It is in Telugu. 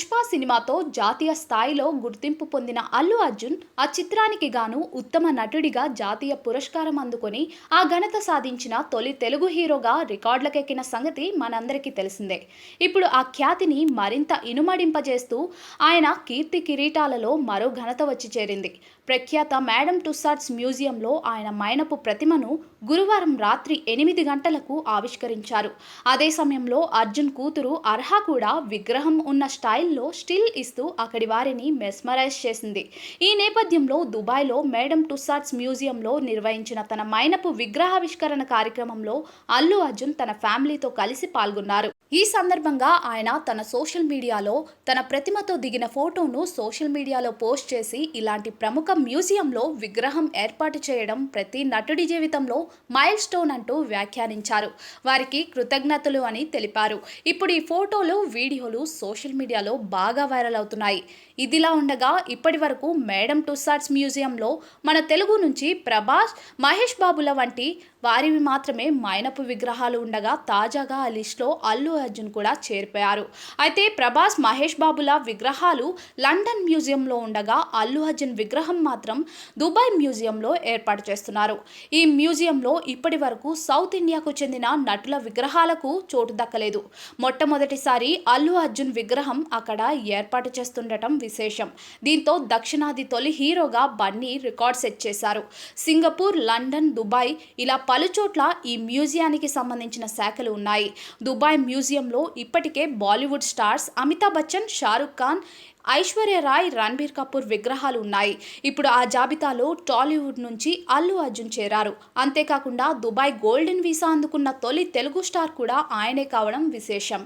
పుష్ప సినిమాతో జాతీయ స్థాయిలో గుర్తింపు పొందిన అల్లు అర్జున్ ఆ చిత్రానికి గాను ఉత్తమ నటుడిగా జాతీయ పురస్కారం అందుకొని ఆ ఘనత సాధించిన తొలి తెలుగు హీరోగా రికార్డులకెక్కిన సంగతి మనందరికీ తెలిసిందే. ఇప్పుడు ఆ ఖ్యాతిని మరింత ఇనుమడింపజేస్తూ ఆయన కీర్తి కిరీటాలలో మరో ఘనత వచ్చి చేరింది. ప్రఖ్యాత మేడం టుస్సాడ్స్ మ్యూజియంలో ఆయన మైనపు ప్రతిమను గురువారం రాత్రి 8 గంటలకు ఆవిష్కరించారు. అదే సమయంలో అర్జున్ కూతురు అర్హ కూడా విగ్రహం ఉన్న స్టైల్లో స్టిల్ ఇస్తూ అక్కడి వారిని మెస్మరైజ్ చేసింది. ఈ నేపథ్యంలో దుబాయ్లో మేడం టుస్సాడ్స్ మ్యూజియంలో నిర్వహించిన తన మైనపు విగ్రహావిష్కరణ కార్యక్రమంలో అల్లు అర్జున్ తన ఫ్యామిలీతో కలిసి పాల్గొన్నారు. ఈ సందర్భంగా ఆయన తన సోషల్ మీడియాలో తన ప్రతిమతో దిగిన ఫోటోను సోషల్ మీడియాలో పోస్ట్ చేసి ఇలాంటి ప్రముఖ మ్యూజియంలో విగ్రహం ఏర్పాటు చేయడం ప్రతి నటుడి జీవితంలో మైల్ స్టోన్ అంటూ వ్యాఖ్యానించారు. వారికి కృతజ్ఞతలు అని తెలిపారు. ఇప్పుడు ఈ ఫోటోలు, వీడియోలు సోషల్ మీడియాలో బాగా వైరల్ అవుతున్నాయి. ఇదిలా ఉండగా ఇప్పటి వరకు మేడం టుస్సాడ్స్ మ్యూజియంలో మన తెలుగు నుంచి ప్రభాస్, మహేష్ బాబుల వంటి వారివి మాత్రమే మైనపు విగ్రహాలు ఉండగా తాజాగా ఆ లిస్టులో అల్లు అర్జున్ కూడా చేరిపోయారు. అయితే ప్రభాస్, మహేష్ బాబుల విగ్రహాలు లండన్ మ్యూజియంలో ఉండగా అల్లు అర్జున్ విగ్రహం మాత్రం దుబాయ్ మ్యూజియంలో ఏర్పాటు చేస్తున్నారు. ఈ మ్యూజియంలో ఇప్పటి వరకు సౌత్ ఇండియాకు చెందిన నటుల విగ్రహాలకు చోటు దక్కలేదు. మొట్టమొదటిసారి అల్లు అర్జున్ విగ్రహం అక్కడ ఏర్పాటు చేస్తుండటం విశేషం. దీంతో దక్షిణాది తొలి హీరోగా బన్నీ రికార్డ్ సెట్ చేశారు. సింగపూర్, లండన్, దుబాయ్ ఇలా పలుచోట్ల ఈ మ్యూజియానికి సంబంధించిన శాఖలు ఉన్నాయి. దుబాయ్ మ్యూజియంలో ఇప్పటికే బాలీవుడ్ స్టార్స్ అమితాబ్ బచ్చన్, షారుఖ్ ఖాన్, ఐశ్వర్య రాయ్, రణబీర్ కపూర్ విగ్రహాలు ఉన్నాయి. ఇప్పుడు ఆ జాబితాలో టాలీవుడ్ నుంచి అల్లు అర్జున్ చేరారు. అంతేకాకుండా దుబాయ్ గోల్డెన్ వీసా అందుకున్న తొలి తెలుగు స్టార్ కూడా ఆయనే కావడం విశేషం.